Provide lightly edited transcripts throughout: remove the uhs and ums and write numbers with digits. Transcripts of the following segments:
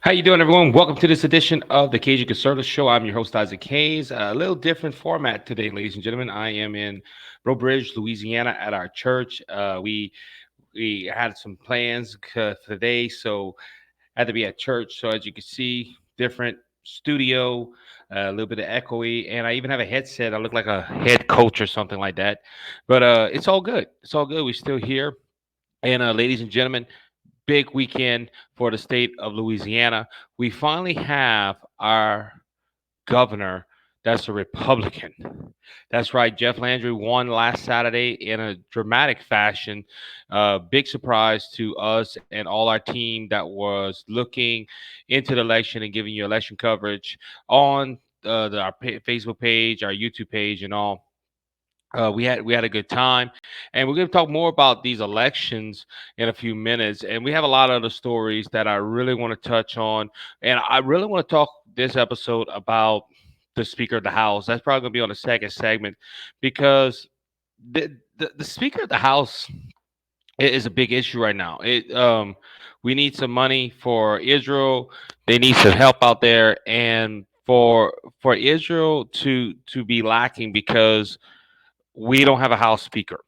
How you doing, everyone? Welcome to this edition of the Cajun Conservative Show. I'm your host, Isaac Hayes. A little different format today, ladies and gentlemen. I am in Bridge, Louisiana, at our church. We had some plans for today, so I had to be at church. So as you can see, different studio, a little bit of echoey, and I even have a headset. I look like a head coach or something like that, but it's all good. It's all good. We're still here, and ladies and gentlemen, big weekend for the state of Louisiana. We finally have our governor that's a Republican. That's right. Jeff Landry won last Saturday in a dramatic fashion. Big surprise to us and all our team that was looking into the election and giving you election coverage on our Facebook page, our YouTube page, and all. We had a good time, and we're going to talk more about these elections in a few minutes. And we have a lot of other stories that I really want to touch on, and I really want to talk this episode about the Speaker of the House. That's probably going to be on the second segment because the Speaker of the House is a big issue right now. It we need some money for Israel. They need some help out there, and for Israel to be lacking because we don't have a House Speaker.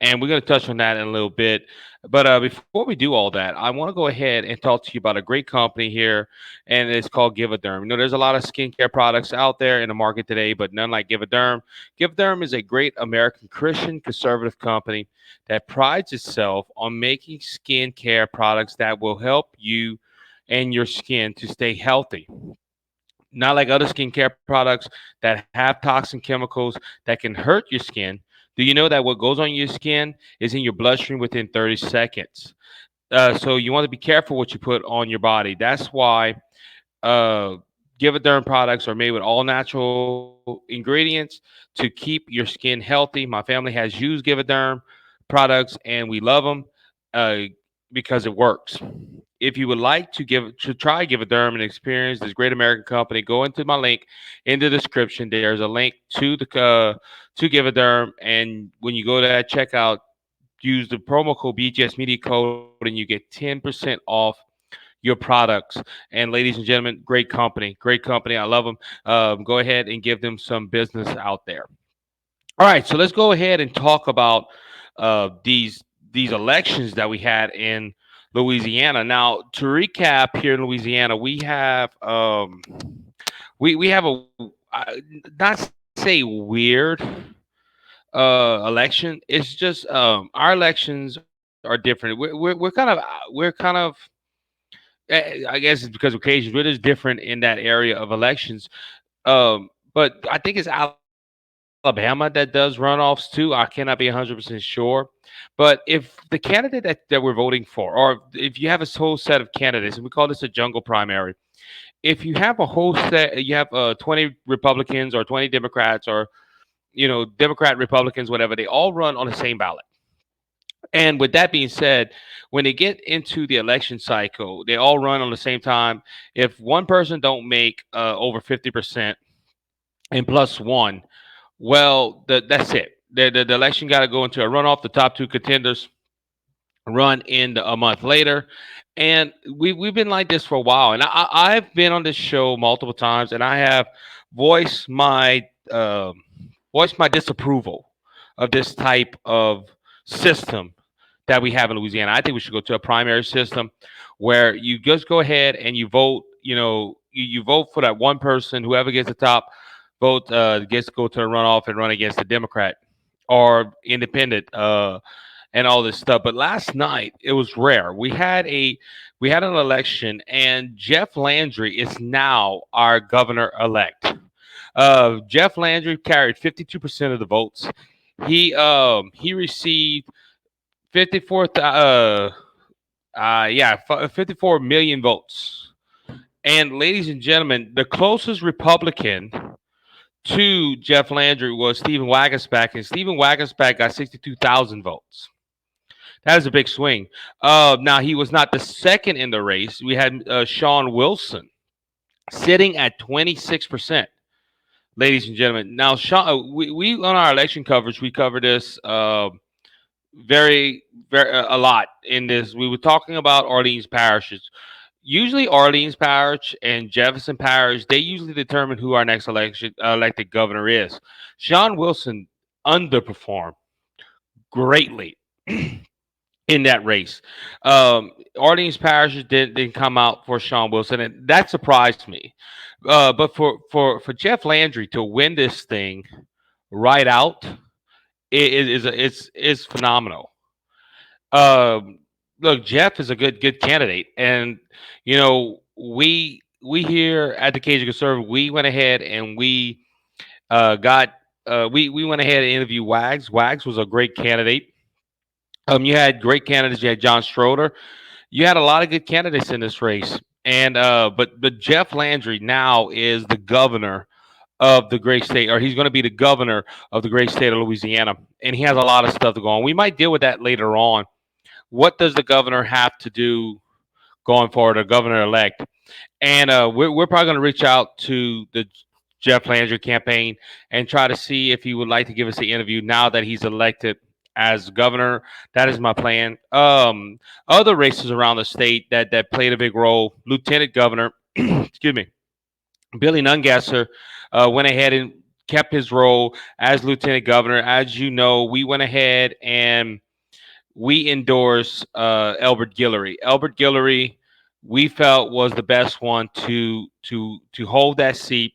And we're going to touch on that in a little bit. But before we do all that, I want to go ahead and talk to you about a great company here, and it's called Give-A-Derm. There's a lot of skincare products out there in the market today, but none like Give-A-Derm. Give-A-Derm is a great American Christian conservative company that prides itself on making skincare products that will help you and your skin to stay healthy, not like other skincare products that have toxin chemicals that can hurt your skin. Do you know that what goes on your skin is in your bloodstream within 30 seconds? So you want to be careful what you put on your body. That's why uh, Give-A-Derm products are made with all natural ingredients to keep your skin healthy. My family has used Give-A-Derm products and we love them uh, because it works. If you would like to try Give-A-Derm and experience this great American company, go into my link in the description. There's a link to Give-A-Derm, and when you go to that checkout, use the promo code BGS Media Code, and you get 10% off your products. And ladies and gentlemen, great company, great company. I love them. Go ahead and give them some business out there. All right, so let's go ahead and talk about these elections that we had in Louisiana. Now, to recap, here in Louisiana, we have a not say weird election. It's just our elections are different. We're kind of I guess it's because of occasions. We're just different in that area of elections. But I think it's Alabama that does runoffs too. I cannot be 100% sure. But if the candidate that we're voting for, or if you have a whole set of candidates, and we call this a jungle primary, if you have a whole set, you have 20 Republicans or 20 Democrats or Democrat, Republicans, whatever, they all run on the same ballot. And with that being said, when they get into the election cycle, they all run on the same time. If one person don't make over 50% and plus one, well, that's it. The election got to go into a runoff. The top two contenders run in a month later, and we've been like this for a while. And I've been on this show multiple times, and I have voiced my voiced my disapproval of this type of system that we have in Louisiana. I think we should go to a primary system where you just go ahead and you vote. You vote for that one person. Whoever gets the top vote gets to go to the runoff and run against the Democrat or independent and all this stuff. But last night it was rare. We had an election, and Jeff Landry is now our governor elect. Jeff Landry carried 52% of the votes. He received 54 54 million votes. And ladies and gentlemen, the closest Republican to Jeff Landry was Stephen Wagensback, and Stephen Wagensback got 62,000 votes. That is a big swing. Now, he was not the second in the race. We had Sean Wilson sitting at 26%, ladies and gentlemen. Now, Sean, we on our election coverage, we cover this very, very a lot in this. We were talking about Orleans parishes. usually Orleans Parish and Jefferson Parish, they usually determine who our next election elected governor is. Sean Wilson underperformed greatly in that race. Orleans Parish didn't come out for Sean Wilson, and that surprised me. But for Jeff Landry to win this thing right out is phenomenal. Um, Look, Jeff is a good candidate, and we here at the Cajun Conservative, we went ahead and got we went ahead and interviewed Wags. Wags was a great candidate. You had great candidates. You had John Schroeder. You had a lot of good candidates in this race, and but Jeff Landry now is the governor of the great state, or he's going to be the governor of the great state of Louisiana, and he has a lot of stuff to go on. We might deal with that later on. What does the governor have to do going forward, or governor elect? And we're probably going to reach out to the Jeff Landry campaign and try to see if he would like to give us an interview now that he's elected as governor. That is my plan. Other races around the state that played a big role. Lieutenant Governor, excuse me, Billy Nungesser went ahead and kept his role as lieutenant governor. As you know, we went ahead and we endorsed Elbert Guillory. Elbert Guillory, we felt was the best one to hold that seat,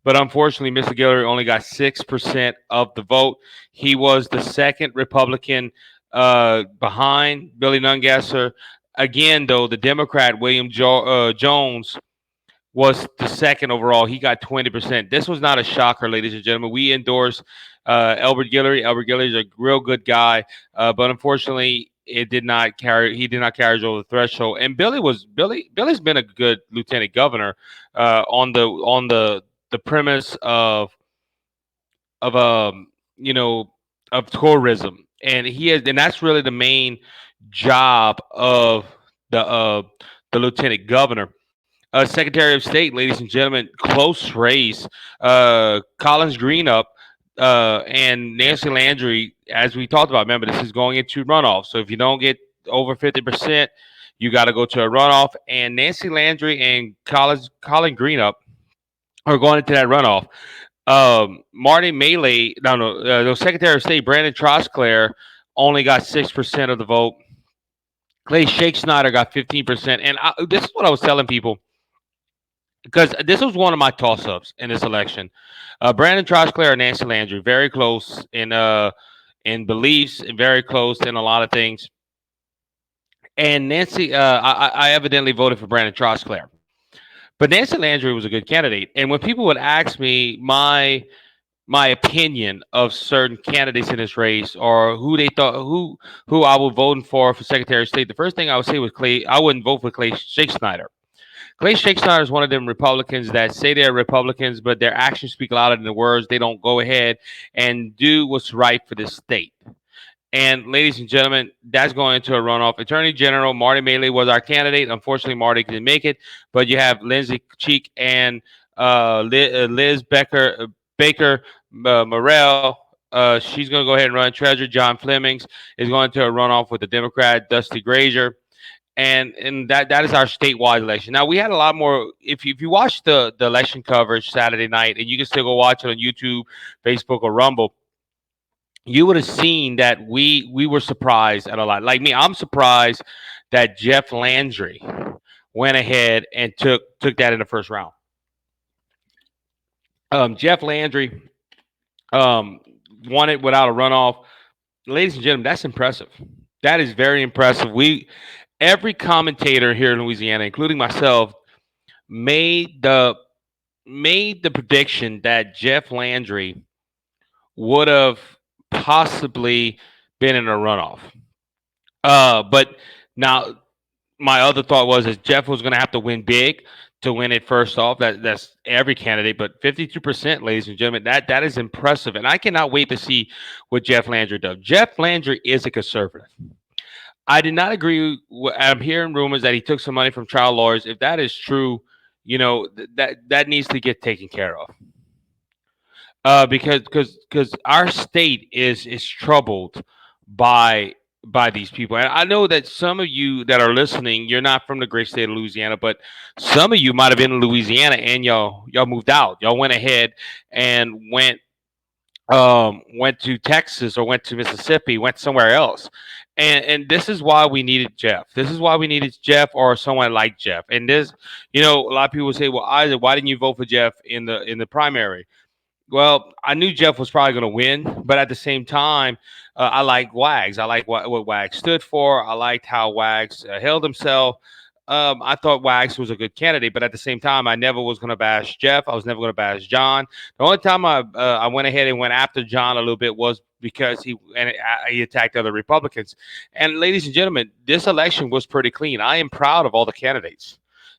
but unfortunately, Mr. Guillory only got 6% of the vote. He was the second Republican behind Billy Nungesser. Again, though, the Democrat Jones was the second overall. He got 20%. This was not a shocker, ladies and gentlemen. We endorse Albert Guillory. Albert Guillory is a real good guy, but unfortunately, it did not carry. He did not carry us over the threshold. And Billy's been a good lieutenant governor on the premise of you know of tourism, and that's really the main job of the lieutenant governor. Secretary of State, ladies and gentlemen, close race. Collins Greenup and Nancy Landry, as we talked about. Remember, this is going into runoff. So if you don't get over 50%, you got to go to a runoff. And Nancy Landry and Colin Greenup are going into that runoff. Marty Mealy, no, the Secretary of State, Brandon Trosclair, only got 6% of the vote. Clay Shake Snyder got 15%. And this is what I was telling people, because this was one of my toss-ups in this election. Brandon Trosclair and Nancy Landry, very close in beliefs, and very close in a lot of things. And I evidently voted for Brandon Trosclair, but Nancy Landry was a good candidate. And when people would ask me my opinion of certain candidates in this race, or who they thought who I would vote for Secretary of State, the first thing I would say was Clay. I wouldn't vote for Clay Shake Snyder. Clay Shake Snyder is one of them Republicans that say they're Republicans, but their actions speak louder than the words. They don't go ahead and do what's right for the state. And ladies and gentlemen, that's going into a runoff. Attorney General Marty Mealy was our candidate. Unfortunately, Marty didn't make it. But you have Lindsay Cheek and Liz Baker Morrell. She's going to go ahead and run. Treasurer John Flemings is going to a runoff with the Democrat Dusty Grazier. And that is our statewide election. Now, we had a lot more. If you watch the election coverage Saturday night, and you can still go watch it on YouTube, Facebook, or Rumble, you would have seen that we were surprised at a lot. Like me, I'm surprised that Jeff Landry went ahead and took that in the first round. Jeff Landry won it without a runoff. Ladies and gentlemen, that's impressive. That is very impressive. Every commentator here in Louisiana, including myself, made the prediction that Jeff Landry would have possibly been in a runoff. But now my other thought was that Jeff was going to have to win big to win it first off. That's every candidate, but 52%, ladies and gentlemen, that is impressive. And I cannot wait to see what Jeff Landry does. Jeff Landry is a conservative. I did not agree. I'm hearing rumors that he took some money from child lawyers. If that is true, that needs to get taken care of. Because our state is troubled by by these people. And I know that some of you that are listening, you're not from the great state of Louisiana, but some of you might have been in Louisiana and y'all moved out. Y'all went ahead and went to Texas or went to Mississippi, went somewhere else. And this is why we needed Jeff. This is why we needed Jeff or someone like Jeff. And this, a lot of people say, well, Isaac, why didn't you vote for Jeff in the primary? Well, I knew Jeff was probably going to win, but at the same time, I like Wags. I like what Wags stood for. I liked how Wags held himself. I thought Wags was a good candidate, but at the same time, I never was going to bash Jeff. I was never going to bash John. The only time I went ahead and went after John a little bit was because he attacked other Republicans. And ladies and gentlemen, this election was pretty clean. I am proud of all the candidates.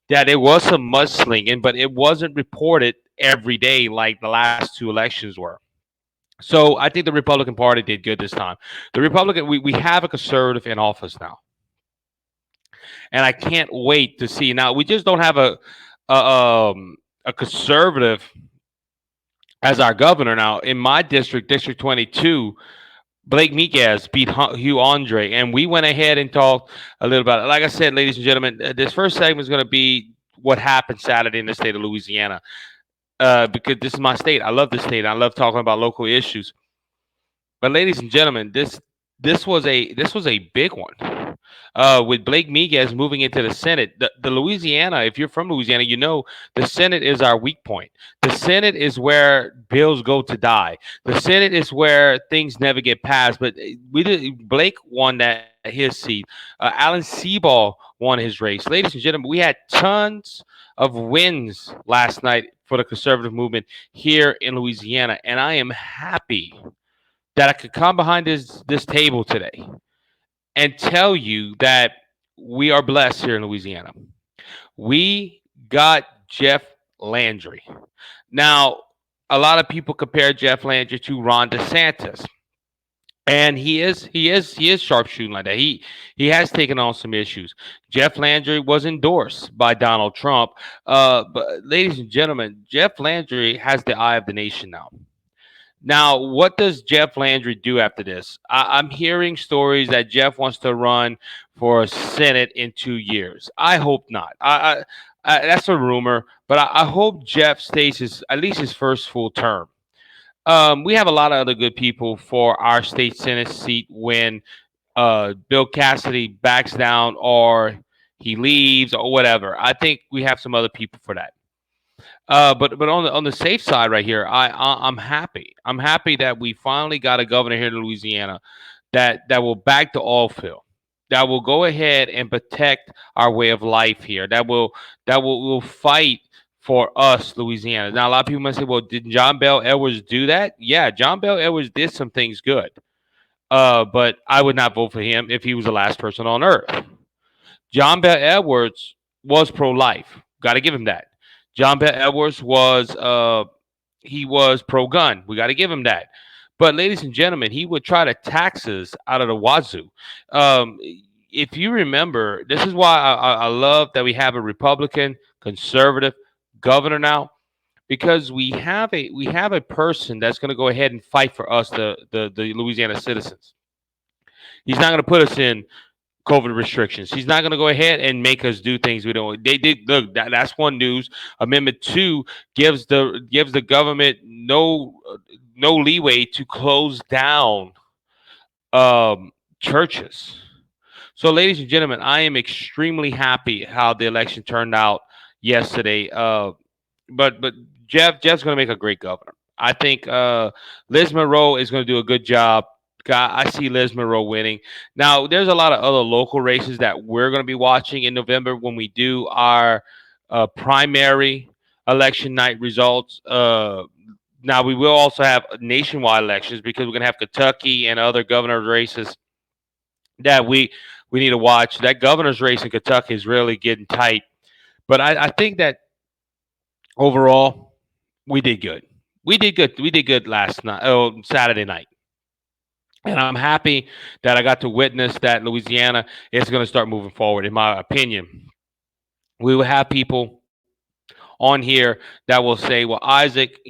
Yeah, there was some mudslinging, but it wasn't reported every day like the last two elections were. So I think the Republican Party did good this time. We have a conservative in office now, and I can't wait to see. Now we just don't have a, a conservative as our governor now. In my district, District 22, Blake Miguez beat Hugh Andre, and we went ahead and talked a little about it. Like I said, ladies and gentlemen, this first segment is going to be what happened Saturday in the state of Louisiana. Because this is my state. I love this state. I love talking about local issues. But ladies and gentlemen, this was a big one. With Blake Miguez moving into the Senate, the Louisiana. If you're from Louisiana, you know the Senate is our weak point. The Senate is where bills go to die. The Senate is where things never get passed. But Blake won his seat. Alan Seaball won his race. Ladies and gentlemen, we had tons of wins last night for the conservative movement here in Louisiana, and I am happy that I could come behind this table today and tell you that we are blessed here in Louisiana. We got Jeff Landry. Now, a lot of people compare Jeff Landry to Ron DeSantis. And he is sharpshooting like that. He has taken on some issues. Jeff Landry was endorsed by Donald Trump. But ladies and gentlemen, Jeff Landry has the eye of the nation now. Now, what does Jeff Landry do after this? I'm hearing stories that Jeff wants to run for Senate in 2 years. I hope not. That's a rumor, but I hope Jeff stays at least his first full term. We have a lot of other good people for our state Senate seat when Bill Cassidy backs down or he leaves or whatever. I think we have some other people for that. But on the safe side right here, I'm happy. I'm happy that we finally got a governor here in Louisiana that will back the oil field, that will go ahead and protect our way of life here, that will fight for us, Louisiana. Now a lot of people might say, well, did John Bell Edwards do that? Yeah, John Bell Edwards did some things good. But I would not vote for him if he was the last person on earth. John Bell Edwards was pro-life. Got to give him that. John Bell Edwards was pro-gun. We got to give him that. But ladies and gentlemen, he would try to tax us out of the wazoo. Um, if you remember, this is why I love that we have a Republican conservative governor now, because we have a person that's going to go ahead and fight for us, the Louisiana citizens. He's not going to put us in COVID restrictions. He's not going to go ahead and make us do things we don't. They did look. That's one news. Amendment 2 gives the government no leeway to close down churches. So, ladies and gentlemen, I am extremely happy how the election turned out yesterday. But Jeff's going to make a great governor. I think Liz Monroe is going to do a good job. I see Liz Monroe winning. Now, there's a lot of other local races that we're going to be watching in November when we do our primary election night results. Now, we will also have nationwide elections because we're going to have Kentucky and other governor races that we need to watch. That governor's race in Kentucky is really getting tight. But I think that overall, we did good. We did good. We did good last night, Saturday night. And I'm happy that I got to witness that Louisiana is going to start moving forward. In my opinion, we will have people on here that will say, "Well, Isaac,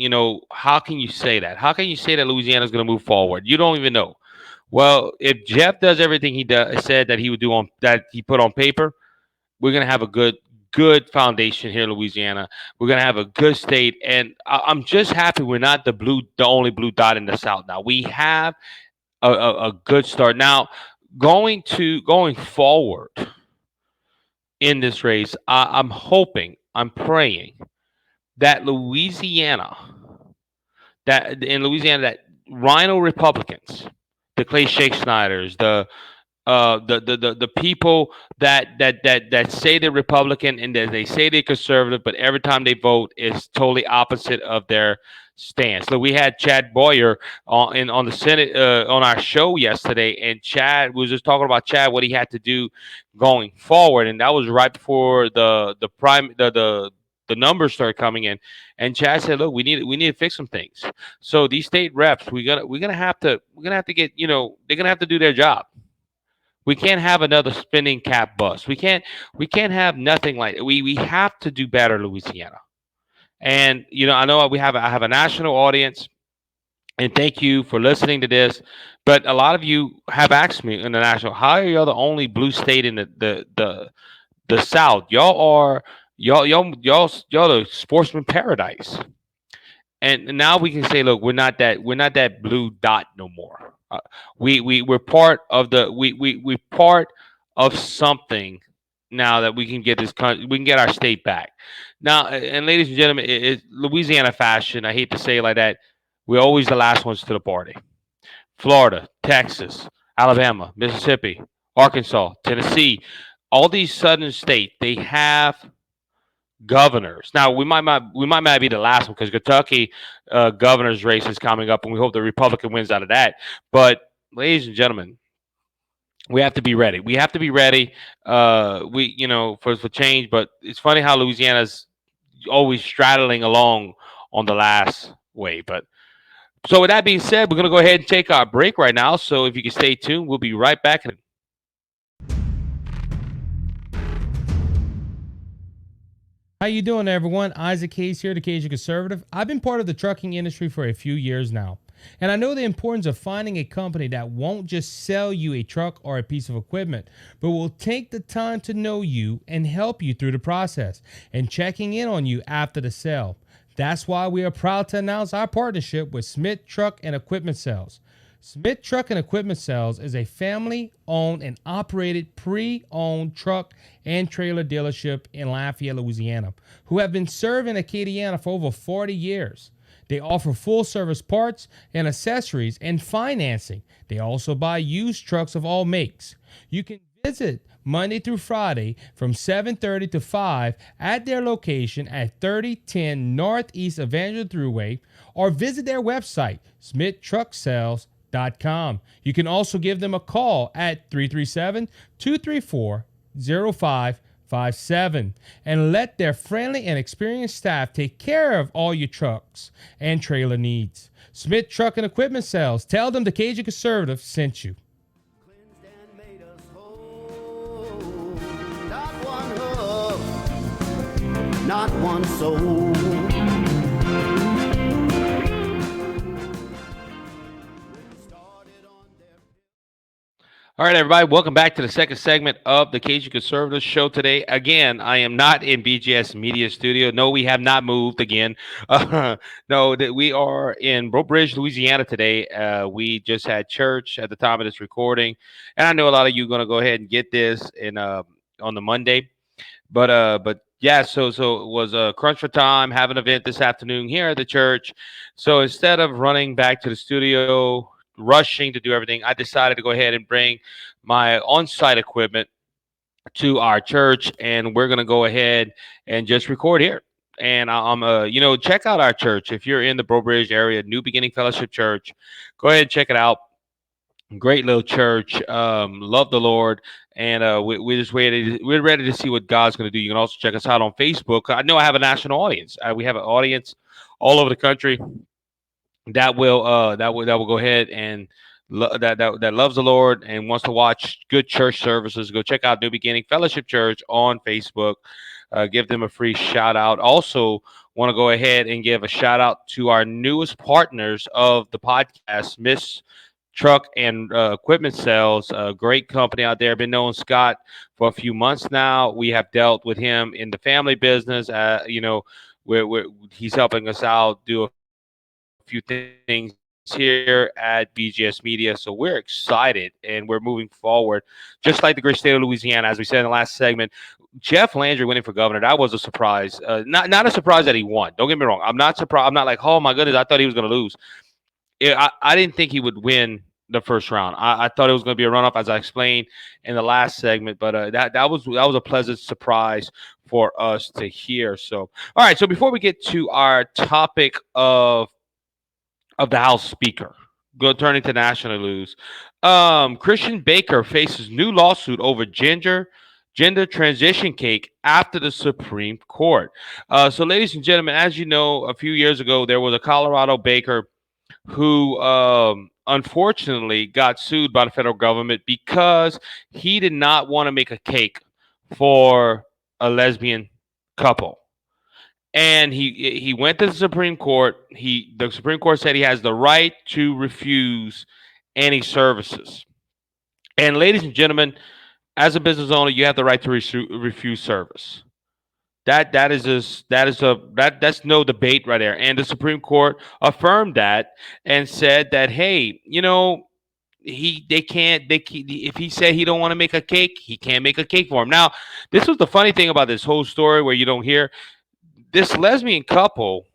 how can you say that? How can you say that Louisiana is going to move forward? You don't even know." Well, if Jeff does everything he said that he would do on that he put on paper, we're gonna have a good foundation here in Louisiana. We're gonna have a good state, and I'm just happy we're not the only blue dot in the South. Now we have a good start. Now going forward in this race, I'm hoping, I'm praying that that Rhino Republicans, the Clay Shake Snyders, the people that say they're Republican and that they say they're conservative, but every time they vote is totally opposite of their stance. So we had Chad Boyer on the Senate on our show yesterday, and Chad was just talking about Chad what he had to do going forward, and that was right before the numbers started coming in, and Chad said, "Look, we need to fix some things. So these state reps, we're gonna have to get they're gonna have to do their job. We can't have another spending cap bust. We can't have nothing like we have to do better, Louisiana. And I know I have a national audience, and thank you for listening to this. But a lot of you have asked me in the national, how are y'all the only blue state in the South? Y'all the sportsman paradise. And now we can say, look, we're not that blue dot no more. We're part of we part of something now that we can get our state back. Now, and ladies and gentlemen, it's Louisiana fashion. I hate to say it like that. We're always the last ones to the party. Florida, Texas, Alabama, Mississippi, Arkansas, Tennessee, all these southern states, they have governors. Now we might not be the last one because Kentucky governor's race is coming up, and we hope the Republican wins out of that. But ladies and gentlemen, we have to be ready. We have to be ready. We for change. But it's funny how Louisiana's always straddling along on the last way. But so with that being said, we're gonna go ahead and take our break right now. So if you can stay tuned, we'll be right back. How you doing, everyone? Isaac Hayes here, the Cajun Conservative. I've been part of the trucking industry for a few years now, and I know the importance of finding a company that won't just sell you a truck or a piece of equipment, but will take the time to know you and help you through the process and checking in on you after the sale. That's why we are proud to announce our partnership with Smith Truck and Equipment Sales. Smith Truck and Equipment Sales is a family-owned and operated pre-owned truck and trailer dealership in Lafayette, Louisiana, who have been serving Acadiana for over 40 years. They offer full-service parts and accessories and financing. They also buy used trucks of all makes. You can visit Monday through Friday from 7:30 to 5 at their location at 3010 Northeast Evangel Thruway, or visit their website, smithtrucksales.com. You can also give them a call at 337-234-0557 and let their friendly and experienced staff take care of all your trucks and trailer needs. Smith Truck and Equipment Sales. Tell them the Cajun Conservative sent you. Not one soul. All right, everybody, welcome back to the second segment of the Cajun Conservative Show today. Again, I am not in BGS Media Studio. No, we have not moved again. No, that we are in Breaux Bridge, Louisiana today. We just had church at the time of this recording, and I know a lot of you are going to go ahead and get this on the Monday. But yeah, so it was a crunch for time. Have an event this afternoon here at the church. So instead of running back to the studio, rushing to do everything, I decided to go ahead and bring my on-site equipment to our church, and we're gonna go ahead and just record here. And check out our church if you're in the Breaux Bridge area, New Beginning Fellowship Church. Go ahead and check it out. Great little church. Love the Lord, and we're just waiting. We're ready to see what God's going to do. You can also check us out on Facebook. I know I have a national audience. We have an audience all over the country that will go ahead and that loves the Lord and wants to watch good church services. Go check out New Beginning Fellowship Church on Facebook. Give them a free shout out. Also, want to go ahead and give a shout out to our newest partners of the podcast, Miss truck and equipment sales. A great company out there. Been knowing Scott for a few months now. We have dealt with him in the family business. He's helping us out, do a few things here at BGS Media. So we're excited and we're moving forward, just like the great state of Louisiana. As we said in the last segment, Jeff Landry winning for governor. That was a surprise. Not a surprise that he won. Don't get me wrong. I'm not surprised. I'm not like, oh my goodness, I thought he was going to lose. I didn't think he would win the first round. I thought it was going to be a runoff, as I explained in the last segment. But that was a pleasant surprise for us to hear. So, all right. So before we get to our topic of the House Speaker, go turning to national news. Christian Baker faces new lawsuit over gender transition cake after the Supreme Court. So, ladies and gentlemen, as you know, a few years ago there was a Colorado baker who unfortunately got sued by the federal government because he did not want to make a cake for a lesbian couple. And he went to the Supreme Court. The Supreme Court said he has the right to refuse any services. And ladies and gentlemen, as a business owner, you have the right to refuse service. That's no debate right there. And the Supreme Court affirmed that and said that, hey, if he said he don't want to make a cake, he can't make a cake for him. Now, this was the funny thing about this whole story where you don't hear this lesbian couple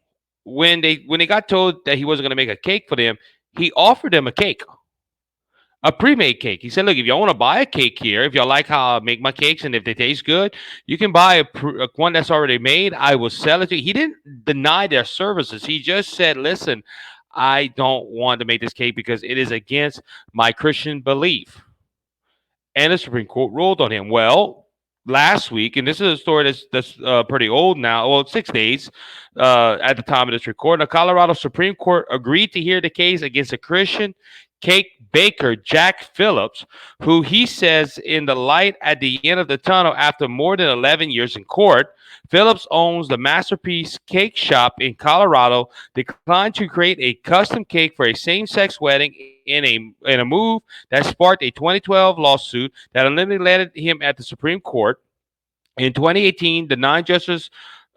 when they got told that he wasn't going to make a cake for them, he offered them a cake, a pre-made cake. He said, "Look, if y'all want to buy a cake here, if y'all like how I make my cakes and if they taste good, you can buy one that's already made. I will sell it to you." He didn't deny their services. He just said, "Listen, I don't want to make this cake because it is against my Christian belief." And the Supreme Court ruled on him. Well, last week, and this is a story that's pretty old now. Well, 6 days at the time of this recording, the Colorado Supreme Court agreed to hear the case against a Christian cake baker, Jack Phillips, who he says in the light at the end of the tunnel after more than 11 years in court. Phillips owns the Masterpiece Cake Shop in Colorado, declined to create a custom cake for a same-sex wedding in a move that sparked a 2012 lawsuit that eliminated him at the Supreme Court. In 2018, the nine justices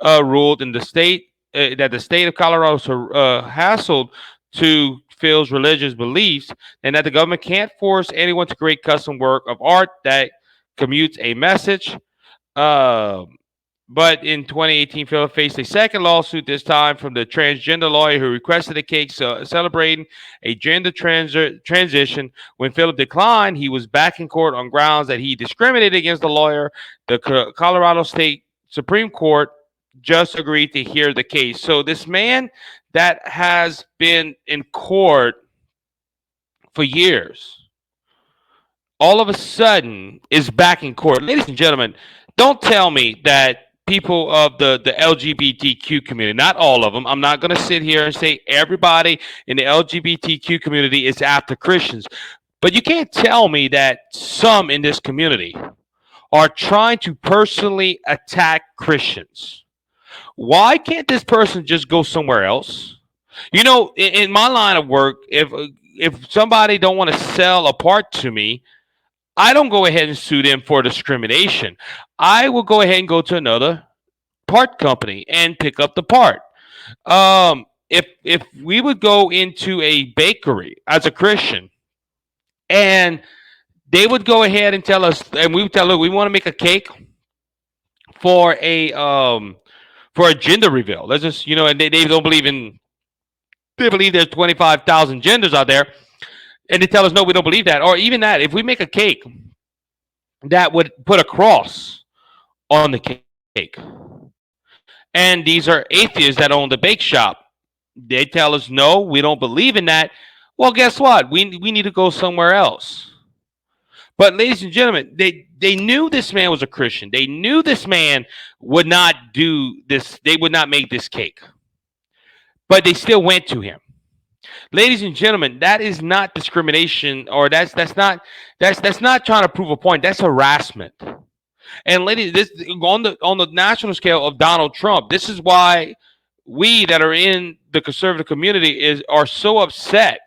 ruled in the state that the state of Colorado hassled to Phil's religious beliefs, and that the government can't force anyone to create custom work of art that commutes a message. But in 2018, Philip faced a second lawsuit, this time from the transgender lawyer who requested a cake celebrating a gender transition. When Philip declined, he was back in court on grounds that he discriminated against the lawyer. The Colorado State Supreme Court just agreed to hear the case. So this man that has been in court for years, all of a sudden is back in court. Ladies and gentlemen, don't tell me that people of the LGBTQ community, not all of them. I'm not going to sit here and say everybody in the LGBTQ community is after Christians. But you can't tell me that some in this community are trying to personally attack Christians. Why can't this person just go somewhere else? In my line of work, if somebody don't want to sell a part to me, I don't go ahead and sue them for discrimination. I will go ahead and go to another part company and pick up the part. If we would go into a bakery as a Christian and they would go ahead and tell us, and we would tell them we want to make a cake for a gender reveal. Let's just and they don't believe in. They believe there's 25,000 genders out there, and they tell us no, we don't believe that. Or even that, if we make a cake that would put a cross on the cake, and these are atheists that own the bake shop, they tell us no, we don't believe in that. Well, guess what? We need to go somewhere else. But ladies and gentlemen, they knew this man was a Christian. They knew this man would not do this. They would not make this cake. But they still went to him. Ladies and gentlemen, that is not discrimination, or that's not trying to prove a point. That's harassment. And ladies, this on the national scale of Donald Trump. This is why we that are in the conservative community are so upset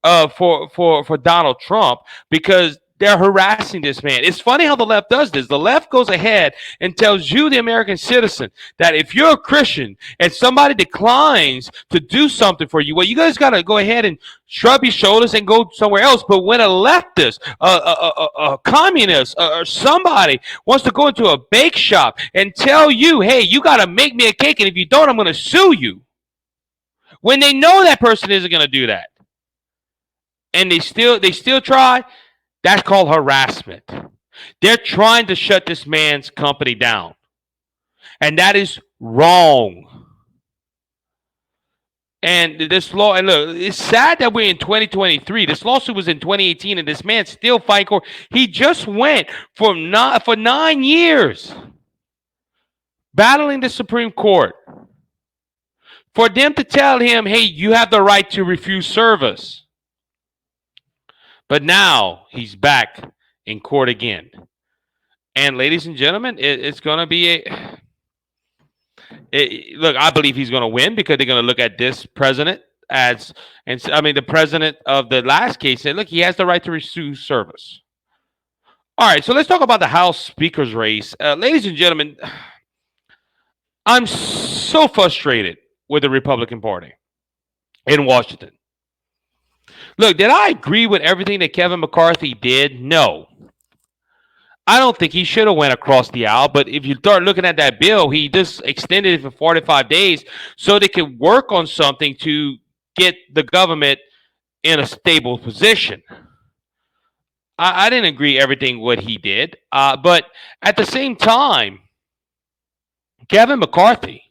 for Donald Trump because they're harassing this man. It's funny how the left does this. The left goes ahead and tells you, the American citizen, that if you're a Christian and somebody declines to do something for you, well, you guys got to go ahead and shrug your shoulders and go somewhere else. But when a leftist, a communist, or somebody wants to go into a bake shop and tell you, hey, you got to make me a cake, and if you don't, I'm going to sue you. When they know that person isn't going to do that, and they still try, that's called harassment. They're trying to shut this man's company down. And that is wrong. And this law, and look, it's sad that we're in 2023. This lawsuit was in 2018, and this man's still fighting court. He just went for 9 years battling the Supreme Court for them to tell him, hey, you have the right to refuse service. But now he's back in court again. And ladies and gentlemen, it's going to be look, I believe he's going to win because they're going to look at this president as, and I mean, the president of the last case said, look, he has the right to refuse service. All right, so let's talk about the House Speaker's race. Ladies and gentlemen, I'm so frustrated with the Republican Party in Washington. Look, did I agree with everything that Kevin McCarthy did? No. I don't think he should have went across the aisle, but if you start looking at that bill, he just extended it for 45 days so they could work on something to get the government in a stable position. I didn't agree everything what he did, but at the same time, Kevin McCarthy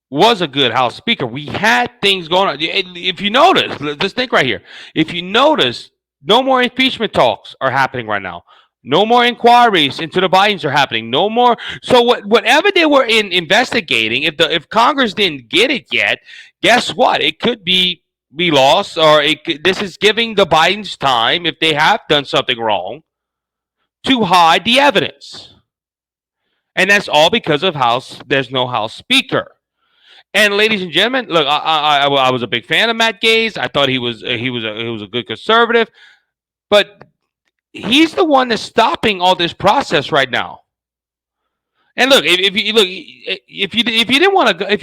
was a good House Speaker. We had things going on. If you notice, let's think right here. If you notice, no more impeachment talks are happening right now. No more inquiries into the Bidens are happening. No more. So whatever they were investigating, if Congress didn't get it yet, guess what? It could be lost, or this is giving the Bidens time, if they have done something wrong, to hide the evidence. And that's all because of there's no House Speaker. And ladies and gentlemen, look, I was a big fan of Matt Gaetz. I thought he was a good conservative, but he's the one that's stopping all this process right now. And look, if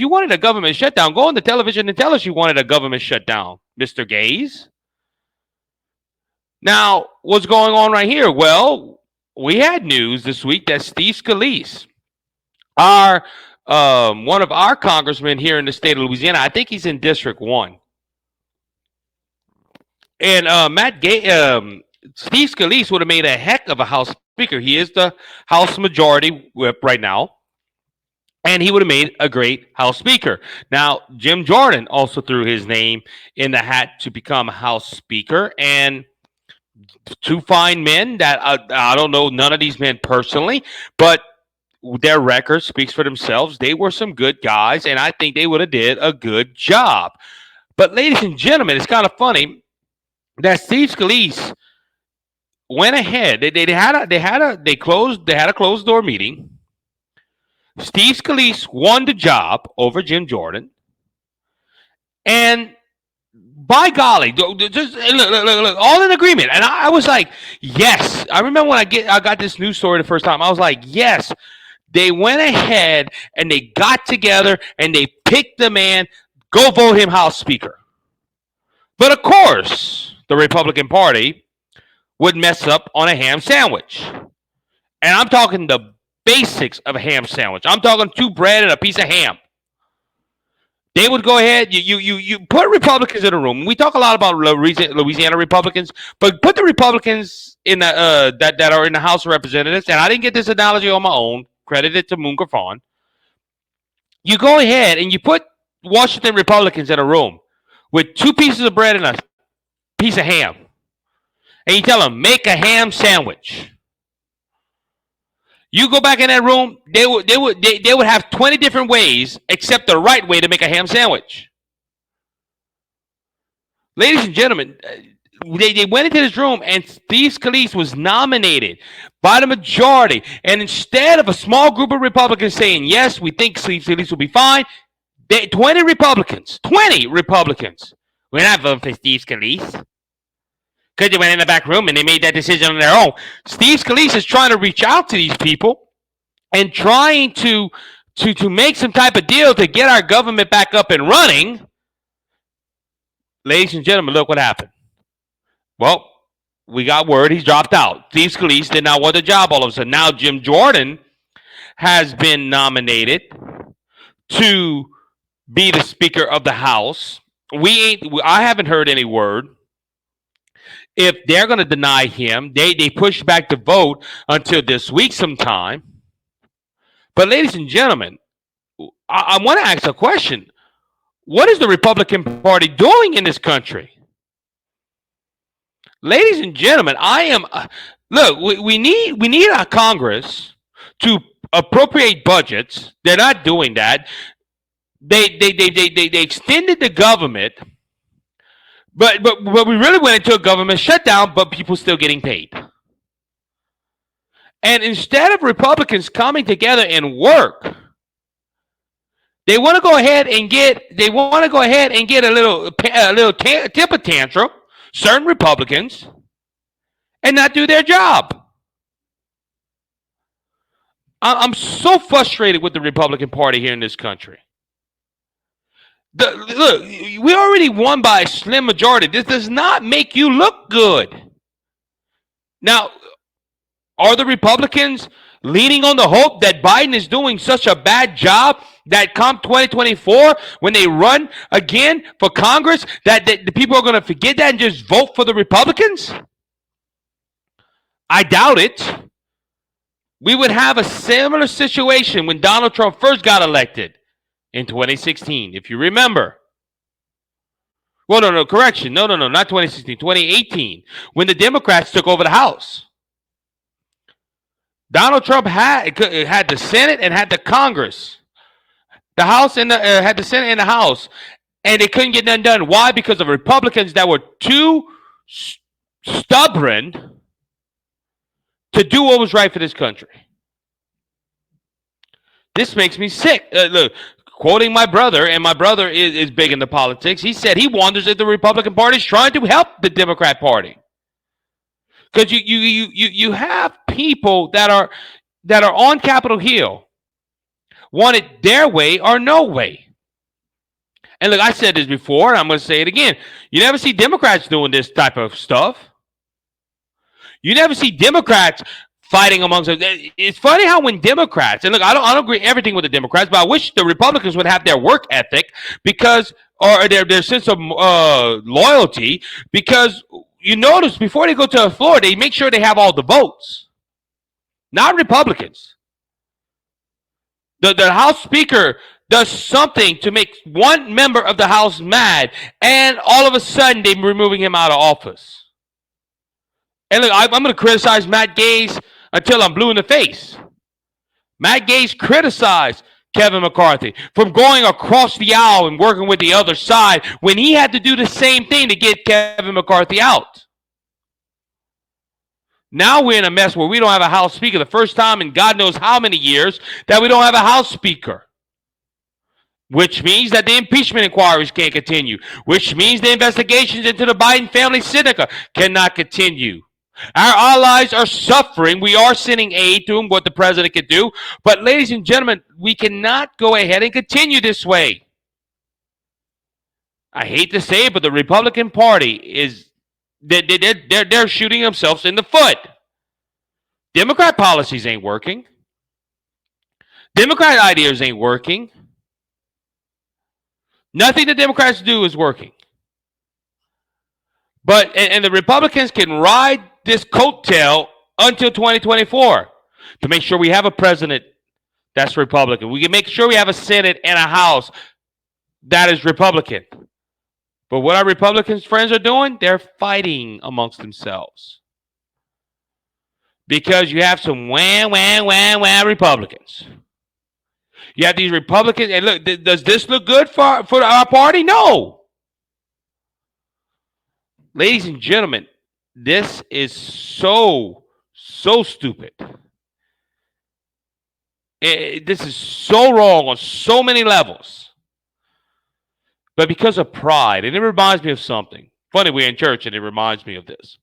you wanted a government shutdown, go on the television and tell us you wanted a government shutdown, Mr. Gaetz. Now, what's going on right here? Well, we had news this week that Steve Scalise, one of our congressmen here in the state of Louisiana, I think he's in District 1. And Steve Scalise would have made a heck of a House Speaker. He is the House Majority Whip right now. And he would have made a great House Speaker. Now, Jim Jordan also threw his name in the hat to become House Speaker. And two fine men that I don't know none of these men personally, but their record speaks for themselves. They were some good guys, and I think they would have did a good job. But ladies and gentlemen, it's kind of funny that Steve Scalise went ahead. They had a closed door meeting. Steve Scalise won the job over Jim Jordan, and by golly, just look, all in agreement. And I was like, yes. I remember when I got this news story the first time. I was like, yes. They went ahead and they got together and they picked the man. Go vote him House Speaker. But of course, the Republican Party would mess up on a ham sandwich. And I'm talking the basics of a ham sandwich. I'm talking 2 bread and a piece of ham. They would go ahead. You put Republicans in a room. We talk a lot about Louisiana Republicans, but put the Republicans in that are in the House of Representatives. And I didn't get this analogy on my own. Credit it to Moon Grafon. You go ahead and you put Washington Republicans in a room with 2 pieces of bread and a piece of ham, and you tell them make a ham sandwich. You go back in that room, they would have 20 different ways except the right way to make a ham sandwich. Ladies and gentlemen, they went into this room, and Steve Scalise was nominated by the majority. And instead of a small group of Republicans saying, yes, we think Steve Scalise will be fine, 20 Republicans We're not voting for Steve Scalise. Because they went in the back room and they made that decision on their own. Steve Scalise is trying to reach out to these people and trying to make some type of deal to get our government back up and running. Ladies and gentlemen, look what happened. Well, we got word he's dropped out. Steve Scalise did not want the job all of a sudden. Now Jim Jordan has been nominated to be the Speaker of the House. I haven't heard any word if they're going to deny him. They pushed back the vote until this week sometime. But ladies and gentlemen, I want to ask a question. What is the Republican Party doing in this country? Ladies and gentlemen, we need our Congress to appropriate budgets. They're not doing that. They extended the government, but we really went into a government shutdown, but people still getting paid. And instead of Republicans coming together and work, they want to go ahead and get a little temper tantrum, certain Republicans, and not do their job. I'm so frustrated with the Republican Party here in this country. Look, we already won by a slim majority. This does not make you look good. Now, are the Republicans leaning on the hope that Biden is doing such a bad job that come 2024, when they run again for Congress, that the people are going to forget that and just vote for the Republicans? I doubt it. We would have a similar situation when Donald Trump first got elected in 2016, if you remember. Well, no, correction. No, not 2016, 2018, when the Democrats took over the House. Donald Trump had the Senate and had the Congress. The House and had the Senate and the House. And they couldn't get nothing done. Why? Because of Republicans that were too stubborn to do what was right for this country. This makes me sick. Look, quoting my brother, and my brother is big into politics, he said he wonders if the Republican Party is trying to help the Democrat Party. Because you have people that are on Capitol Hill, want it their way or no way. And look, I said this before, and I'm going to say it again. You never see Democrats doing this type of stuff. You never see Democrats fighting amongst them. It's funny how when Democrats, and look, I don't agree everything with the Democrats, but I wish the Republicans would have their work ethic or their sense of loyalty, because you notice before they go to the floor, they make sure they have all the votes. Not Republicans. The House Speaker does something to make one member of the House mad, and all of a sudden they're removing him out of office. And look, I'm going to criticize Matt Gaetz until I'm blue in the face. Matt Gaetz criticized Kevin McCarthy from going across the aisle and working with the other side when he had to do the same thing to get Kevin McCarthy out. Now we're in a mess where we don't have a House Speaker. The first time in God knows how many years that we don't have a House Speaker. Which means that the impeachment inquiries can't continue. Which means the investigations into the Biden family syndicate cannot continue. Our allies are suffering. We are sending aid to them, what the president could do. But ladies and gentlemen, we cannot go ahead and continue this way. I hate to say it, but the Republican Party is they're shooting themselves in the foot. Democrat policies ain't working. Democrat ideas ain't working. Nothing the Democrats do is working. But and the Republicans can ride this coattail until 2024 to make sure we have a president that's Republican. We can make sure we have a Senate and a House that is Republican. But what our Republicans friends are doing, they're fighting amongst themselves. Because you have some wah Republicans. You have these Republicans, and look, does this look good for our party? No. Ladies and gentlemen, this is so stupid. This is so wrong on so many levels. but because of pride, and it reminds me of something. Funny, we're in church, and it reminds me of this.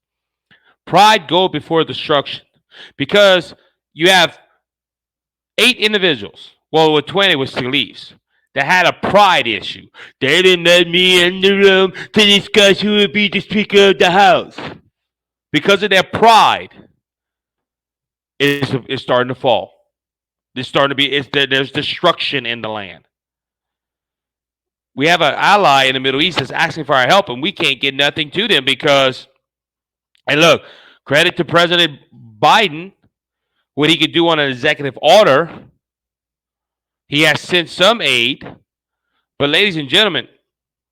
Pride go before destruction, because you have 8 individuals. Well, with 20 was Leafs that had a pride issue. They didn't let me in the room to discuss who would be the Speaker of the House. Because of their pride, it's starting to fall. There's starting to be there's destruction in the land. We have an ally in the Middle East that's asking for our help, and we can't get nothing to them because, and look, credit to President Biden, what he could do on an executive order. He has sent some aid, but ladies and gentlemen,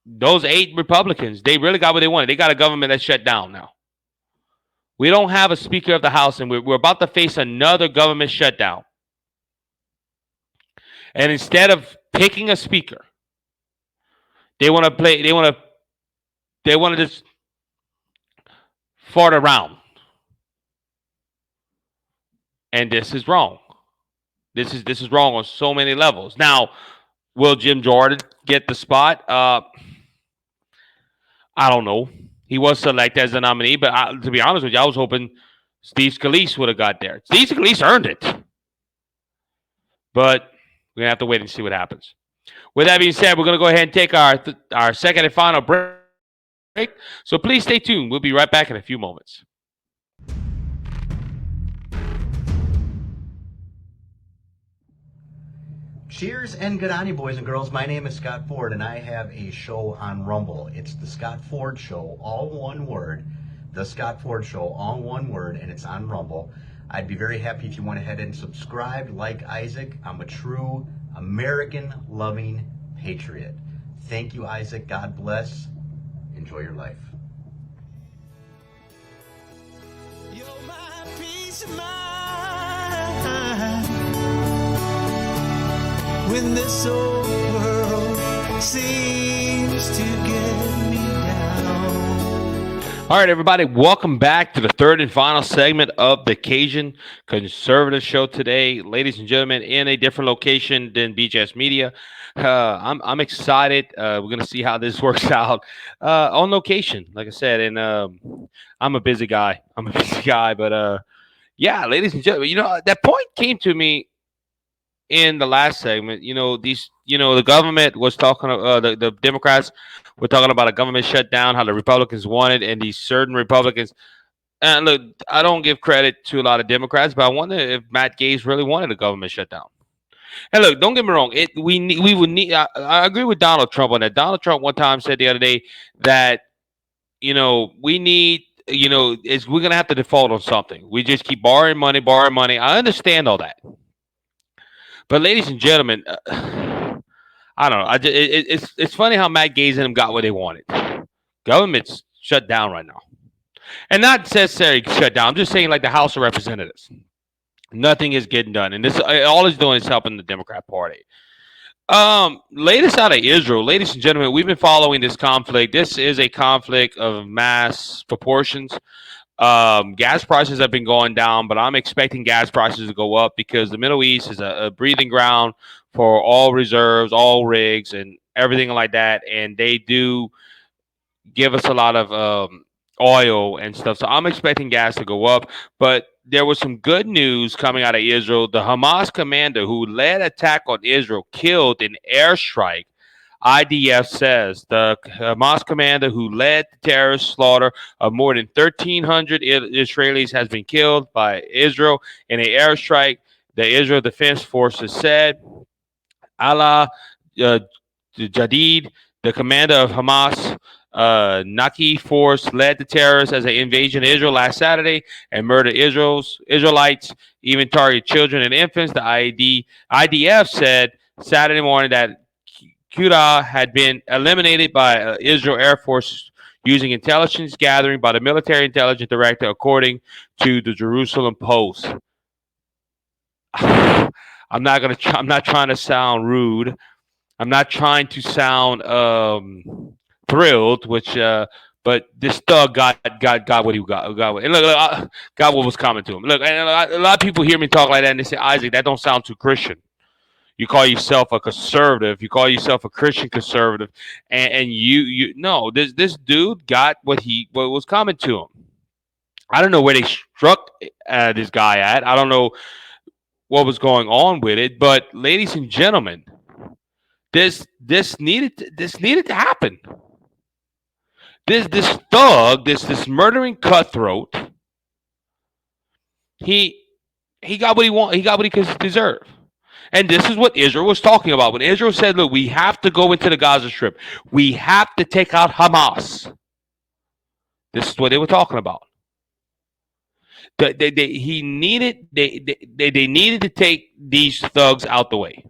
those 8 Republicans, they really got what they wanted. They got a government that's shut down now. We don't have a Speaker of the House, and we're about to face another government shutdown. And instead of picking a speaker, they want to play. They want to just fart around, and this is wrong. This is wrong on so many levels. Now, will Jim Jordan get the spot? I don't know. He was selected as the nominee, but to be honest with you, I was hoping Steve Scalise would have got there. Steve Scalise earned it, but we're gonna have to wait and see what happens. With that being said, we're gonna go ahead and take our second and final break. So please stay tuned. We'll be right back in a few moments. Cheers and good on you, boys and girls. My name is Scott Ford, and I have a show on Rumble. It's the Scott Ford Show, all one word. The Scott Ford Show, all one word, and it's on Rumble. I'd be very happy if you went ahead and subscribed, like Isaac. I'm a true American-loving patriot. Thank you, Isaac. God bless. Enjoy your life. You're my peace of mind. When this old world seems to get me down. All right, everybody, welcome back to the third and final segment of the Cajun Conservative Show today. Ladies and gentlemen, in a different location than BJS Media. I'm excited. We're going to see how this works out on location, like I said. And I'm a busy guy. But yeah, ladies and gentlemen, that point came to me in the last segment. The government was talking, the Democrats were talking about a government shutdown, how the Republicans wanted, and these certain Republicans. And look, I don't give credit to a lot of Democrats, but I wonder if Matt Gaetz really wanted a government shutdown. And look, don't get me wrong. We would need. I agree with Donald Trump on that. Donald Trump one time said the other day that we need. We're gonna have to default on something. We just keep borrowing money. I understand all that. But ladies and gentlemen, I don't know. It's funny how Matt Gaetz and them got what they wanted. Government's shut down right now, and not necessarily shut down. I'm just saying, like the House of Representatives, nothing is getting done, and this all it's doing is helping the Democrat Party. Latest out of Israel, ladies and gentlemen, we've been following this conflict. This is a conflict of mass proportions. Gas prices have been going down, but I'm expecting gas prices to go up because the Middle East is a breathing ground for all reserves, all rigs, and everything like that. And they do give us a lot of oil and stuff. So I'm expecting gas to go up. But there was some good news coming out of Israel. The Hamas commander who led attack on Israel killed in airstrike. IDF says the Hamas commander who led the terrorist slaughter of more than 1,300 Israelis has been killed by Israel in an airstrike. The Israel Defense Forces said. Allah Jadid, the commander of Hamas, Naki force led the terrorists as an invasion of Israel last Saturday and murdered Israelites, even targeted children and infants. The IDF said Saturday morning that Quetta had been eliminated by Israel Air Force using intelligence gathering by the military intelligence director, according to the Jerusalem Post. I'm not trying to sound rude. I'm not trying to sound thrilled, but this thug got what he got. And look, got what was coming to him. Look, and a lot of people hear me talk like that, and they say, Isaac, that don't sound too Christian. You call yourself a conservative. You call yourself a Christian conservative, and you no. This dude got what was coming to him. I don't know where they struck this guy at. I don't know what was going on with it, but ladies and gentlemen, this needed to happen. This thug, this murdering cutthroat, he he got what he want. He got what he could deserve. And this is what Israel was talking about. When Israel said, look, we have to go into the Gaza Strip. We have to take out Hamas. This is what they were talking about. He needed they needed to take these thugs out the way.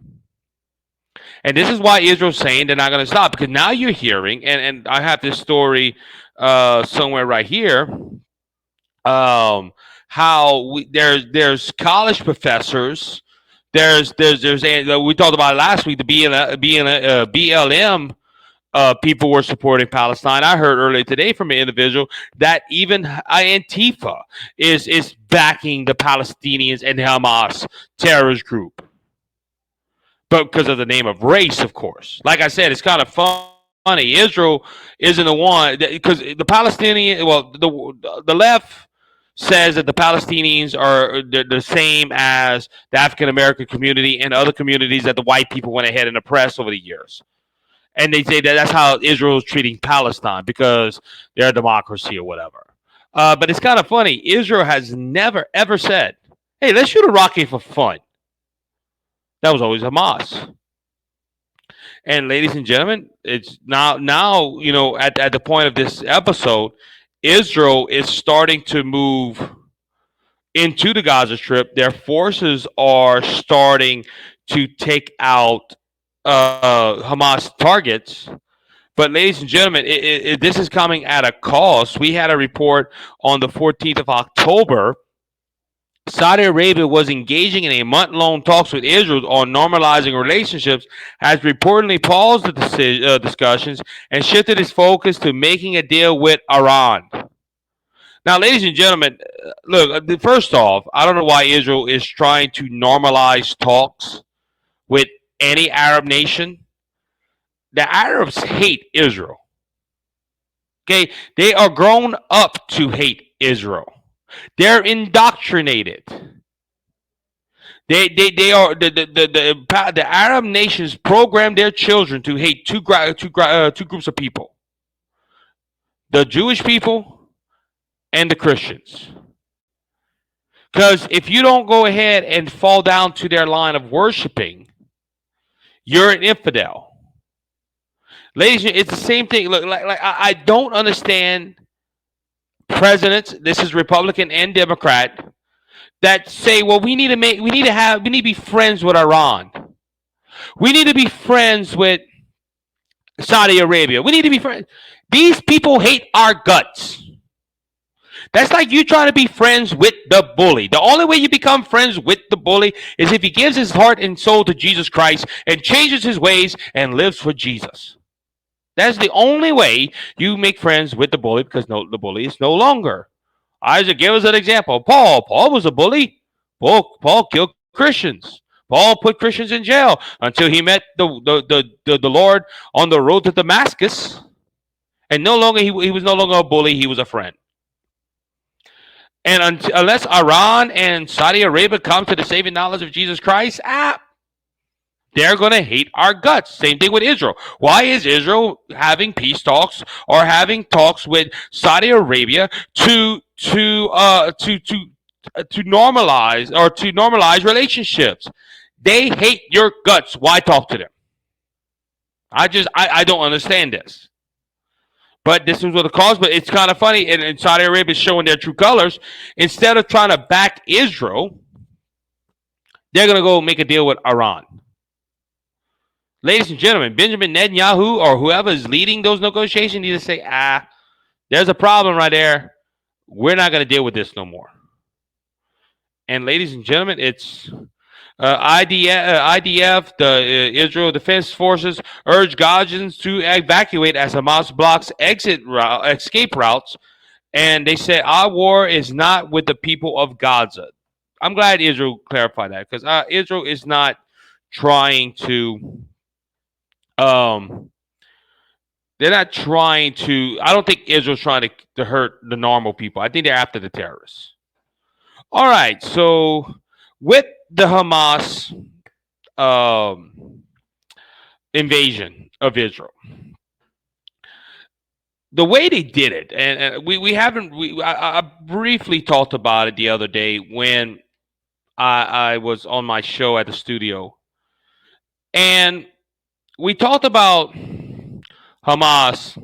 And this is why Israel's saying they're not going to stop. Because now you're hearing, and I have this story somewhere right here, how there's college professors. There's we talked about it last week, the BLM people were supporting Palestine. I heard earlier today from an individual that even Antifa is backing the Palestinians and Hamas terrorist group, but because of the name of race, of course. Like I said, it's kind of funny. Israel isn't the one because the Palestinian, well, the left says that the Palestinians are the same as the African American community and other communities that the white people went ahead and oppressed over the years. And they say that that's how Israel is treating Palestine because they're a democracy or whatever. But it's kind of funny. Israel has never, ever said, hey, let's shoot a rocket for fun. That was always Hamas. And ladies and gentlemen, it's now at the point of this episode, Israel is starting to move into the Gaza Strip. Their forces are starting to take out Hamas targets. But ladies and gentlemen, this is coming at a cost. We had a report on the 14th of October. Saudi Arabia was engaging in a month-long talks with Israel on normalizing relationships, has reportedly paused the discussions and shifted its focus to making a deal with Iran. Now, ladies and gentlemen, look, first off, I don't know why Israel is trying to normalize talks with any Arab nation. The Arabs hate Israel. Okay, they are grown up to hate Israel. They're indoctrinated. They are the Arab nations program their children to hate two groups of people: the Jewish people and the Christians. Because if you don't go ahead and fall down to their line of worshiping, you're an infidel. Ladies, it's the same thing. Look, like I don't understand presidents. This is Republican and Democrat that say, "Well, we need to be friends with Iran. We need to be friends with Saudi Arabia. We need to be friends." These people hate our guts. That's like you trying to be friends with the bully. The only way you become friends with the bully is if he gives his heart and soul to Jesus Christ and changes his ways and lives for Jesus. That's the only way you make friends with the bully, because the bully is no longer. Isaac, give us an example. Paul was a bully. Paul killed Christians. Paul put Christians in jail until he met the Lord on the road to Damascus. And no longer he was no longer a bully, he was a friend. And unless Iran and Saudi Arabia come to the saving knowledge of Jesus Christ, they're going to hate our guts. Same thing with Israel. Why is Israel having peace talks or having talks with Saudi Arabia to normalize relationships? They hate your guts. Why talk to them? I don't understand this. But this is what the cause. But it's kind of funny, and Saudi Arabia is showing their true colors. Instead of trying to back Israel, they're going to go make a deal with Iran. Ladies and gentlemen, Benjamin Netanyahu or whoever is leading those negotiations need to say, there's a problem right there. We're not going to deal with this no more. And ladies and gentlemen, it's IDF, the Israel Defense Forces, urge Gazans to evacuate as Hamas blocks escape routes. And they said, our war is not with the people of Gaza. I'm glad Israel clarified that, because Israel is not trying to um they're not trying to I don't think Israel's trying to hurt the normal people. I think they're after the terrorists. All right, so with the Hamas um invasion of Israel, the way they did it, and we haven't I briefly talked about it the other day when I was on my show at the studio, and we talked about Hamas.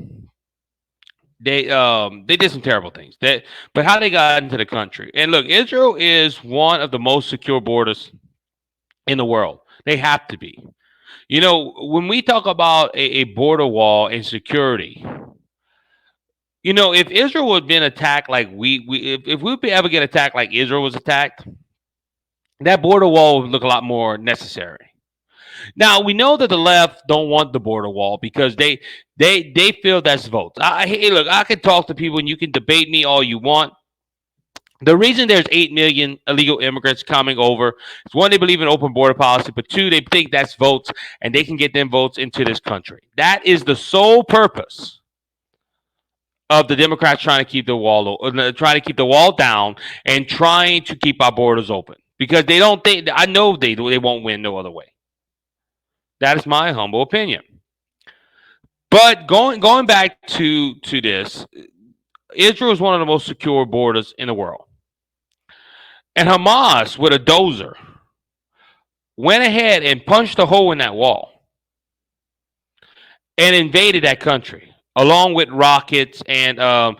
They did some terrible things. But how they got into the country. And look, Israel is one of the most secure borders in the world. They have to be. You know, when we talk about a border wall and security, you know, if Israel had been attacked like if we ever get attacked like Israel was attacked, that border wall would look a lot more necessary. Now we know that the left don't want the border wall because they feel that's votes. Hey, look, I can talk to people and you can debate me all you want. The reason there's 8 million illegal immigrants coming over is one, they believe in open border policy, but two, they think that's votes and they can get them votes into this country. That is the sole purpose of the Democrats trying to keep the wall down and trying to keep our borders open because they don't think. I know they won't win no other way. That is my humble opinion. But going back to this, Israel is one of the most secure borders in the world. And Hamas, with a dozer, went ahead and punched a hole in that wall and invaded that country along with rockets. And I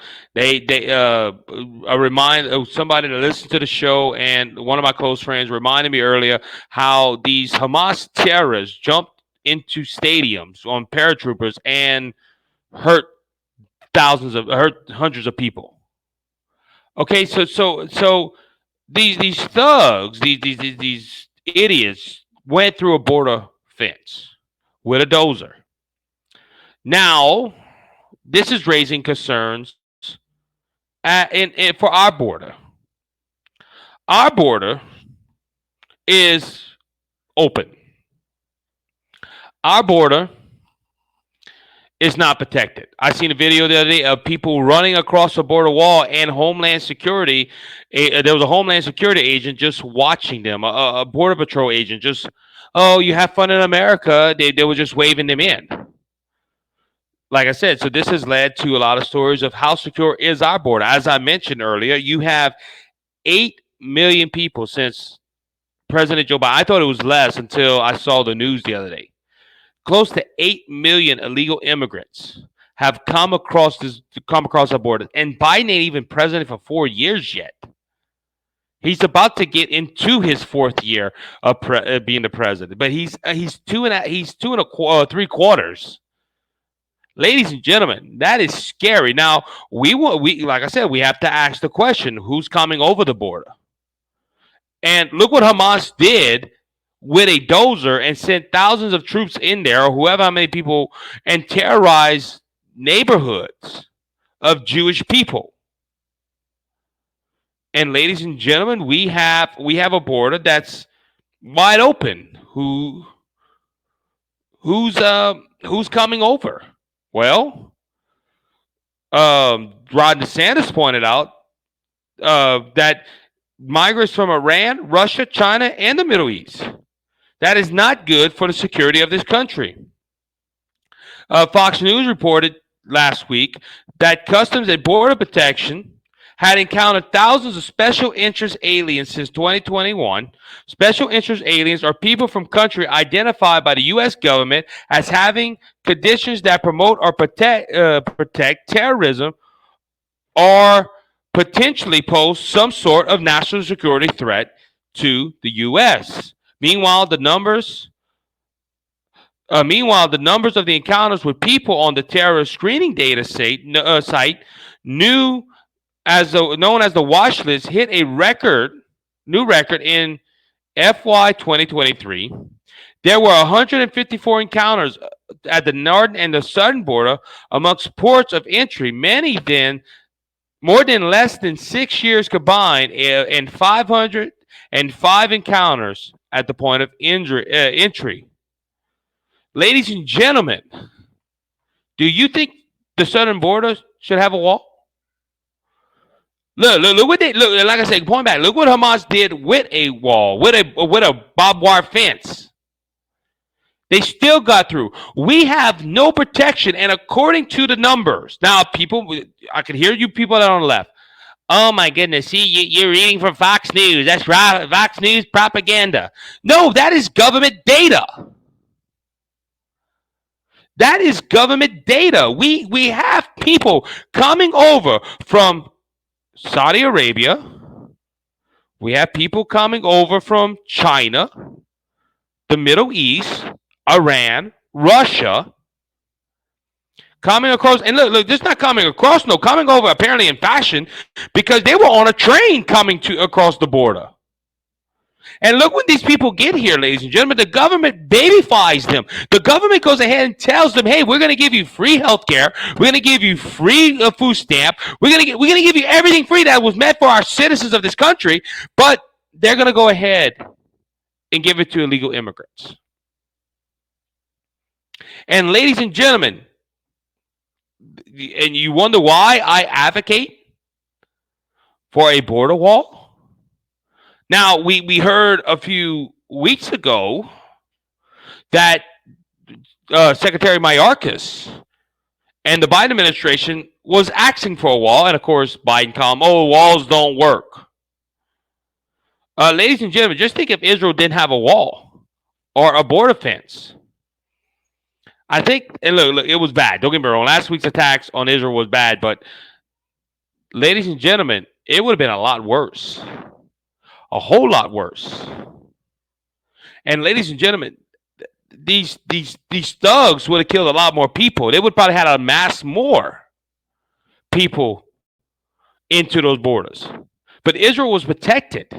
remind somebody to listen to the show, and one of my close friends reminded me earlier how these Hamas terrorists jumped into stadiums on paratroopers and hurt hundreds of people. Okay, so these thugs, these idiots went through a border fence with a dozer. Now, this is raising concerns for our border. Our border is open. Our border is not protected. I seen a video the other day of people running across the border wall and Homeland Security. There was a Homeland Security agent just watching them, a Border Patrol agent just, oh, you have fun in America. They were just waving them in. Like I said, so this has led to a lot of stories of how secure is our border. As I mentioned earlier, you have 8 million people since President Joe Biden. I thought it was less until I saw the news the other day. Close to 8 million illegal immigrants have come across our border, and Biden ain't even president for 4 years yet. He's about to get into his 4th year of being the president, but he's 2 3/4. Ladies and gentlemen, that is scary. Now we like I said, we have to ask the question: who's coming over the border? And look what Hamas did with a dozer and sent thousands of troops in there, or whoever, how many people, and terrorized neighborhoods of Jewish people. And ladies and gentlemen, we have a border that's wide open. Who's coming over? Well, Ron DeSantis pointed out that migrants from Iran, Russia, China, and the Middle East. That is not good for the security of this country. Fox News reported last week that Customs and Border Protection had encountered thousands of special interest aliens since 2021. Special interest aliens are people from countries identified by the U.S. government as having conditions that promote or protect terrorism or potentially pose some sort of national security threat to the U.S. Meanwhile, the numbers of the encounters with people on the terrorist screening data site, known as the watch list, hit a new record in FY 2023. There were 154 encounters at the northern and the southern border amongst ports of entry, more than less than 6 years combined, and 505 encounters at the point of entry. Ladies and gentlemen, do you think the southern border should have a wall? Look what they look. Like I said, point back. Look what Hamas did with a wall, with a barbed wire fence. They still got through. We have no protection, and according to the numbers, now people, I can hear you people that are on the left. Oh my goodness! See, you're reading from Fox News. That's right, Fox News propaganda. No, that is government data. That is government data. We have people coming over from Saudi Arabia. We have people coming over from China, the Middle East, Iran, Russia, coming across. And look, this is not coming across, no, coming over apparently in fashion because they were on a train coming across the border. And look when these people get here, ladies and gentlemen, the government babyfies them. The government goes ahead and tells them, hey, we're going to give you free health care. We're going to give you free food stamp. We're going to give you everything free that was meant for our citizens of this country. But they're going to go ahead and give it to illegal immigrants. And ladies and gentlemen, and you wonder why I advocate for a border wall? Now, we heard a few weeks ago that Secretary Mayorkas and the Biden administration was asking for a wall. And, of course, Biden called, walls don't work. Ladies and gentlemen, just think if Israel didn't have a wall or a border fence. I think, and look, it was bad. Don't get me wrong. Last week's attacks on Israel was bad. But, ladies and gentlemen, it would have been a lot worse. A whole lot worse. And ladies and gentlemen, these thugs would have killed a lot more people. They would probably have amassed more people into those borders. But Israel was protected.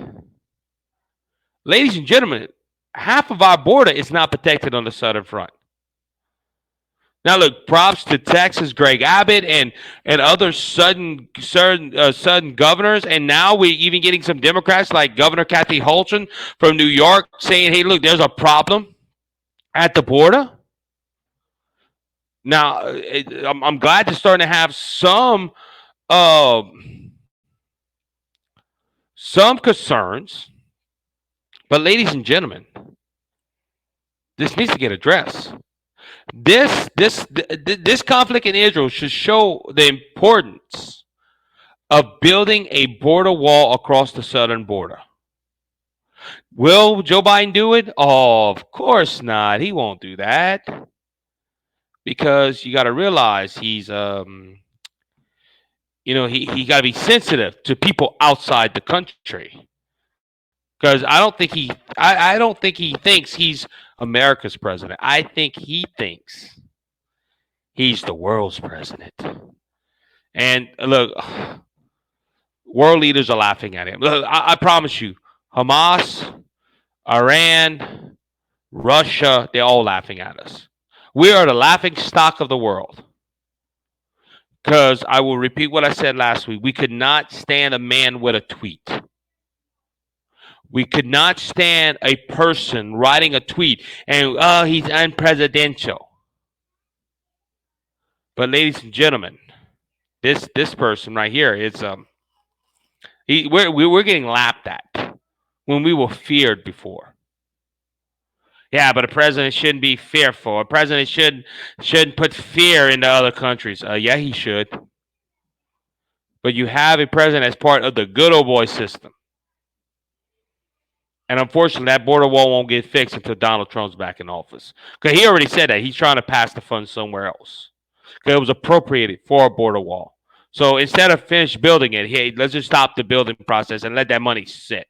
Ladies and gentlemen, half of our border is not protected on the southern front. Now, look, props to Texas, Greg Abbott, and other sudden governors. And now we're even getting some Democrats like Governor Kathy Hochul from New York saying, hey, look, there's a problem at the border. Now, I'm glad they're starting to have some concerns. But, ladies and gentlemen, this needs to get addressed. This conflict in Israel should show the importance of building a border wall across the southern border. Will Joe Biden do it? Oh, of course not. He won't do that. Because you got to realize he's he got to be sensitive to people outside the country. Because I don't think he thinks he's America's president. I think he thinks he's the world's president. And look, world leaders are laughing at him. Look, I promise you, Hamas, Iran, Russia, they're all laughing at us. We are the laughing stock of the world. Because I will repeat what I said last week. We could not stand a man with a tweet. We could not stand a person writing a tweet and, he's unpresidential. But ladies and gentlemen, this person right here is we're getting laughed at when we were feared before. Yeah, but a president shouldn't be fearful. A president shouldn't put fear into other countries. Yeah, he should. But you have a president as part of the good old boy system. And unfortunately, that border wall won't get fixed until Donald Trump's back in office. Because he already said that. He's trying to pass the funds somewhere else. Because it was appropriated for a border wall. So instead of finish building it, hey, let's just stop the building process and let that money sit.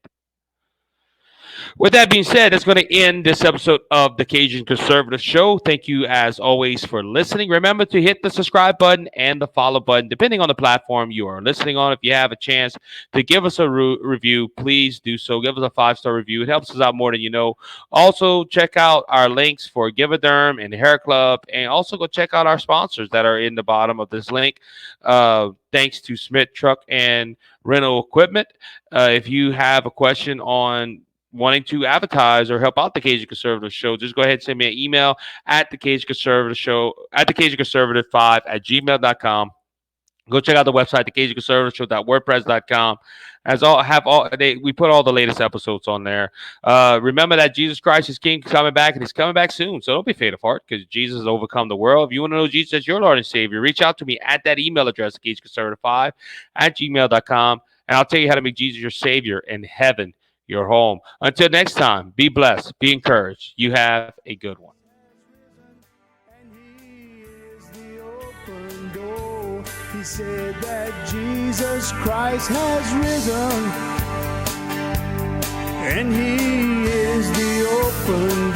With that being said, that's going to end this episode of the Cajun Conservative Show. Thank you, as always, for listening. Remember to hit the subscribe button and the follow button, depending on the platform you are listening on. If you have a chance to give us a review, please do so. Give us a 5-star review. It helps us out more than you know. Also, check out our links for Give-A-Derm and HairClub, and also go check out our sponsors that are in the bottom of this link. Thanks to Smith Truck and Rental Equipment. If you have a question on wanting to advertise or help out the Cajun Conservative Show, just go ahead and send me an email at the Cajun Conservative Show at the Cajun Conservative 5 at gmail.com. Go check out the website, thecajunconservativeshow.wordpress.com. We put all the latest episodes on there. Remember that Jesus Christ is King, coming back, and he's coming back soon. So don't be faint of heart, because Jesus has overcome the world. If you want to know Jesus as your Lord and Savior, reach out to me at that email address, thecajunconservative5 at gmail.com, and I'll tell you how to make Jesus your Savior and heaven your home. Until next time, be blessed, be encouraged. You have a good one. He said that Jesus Christ has risen, and he is the open door.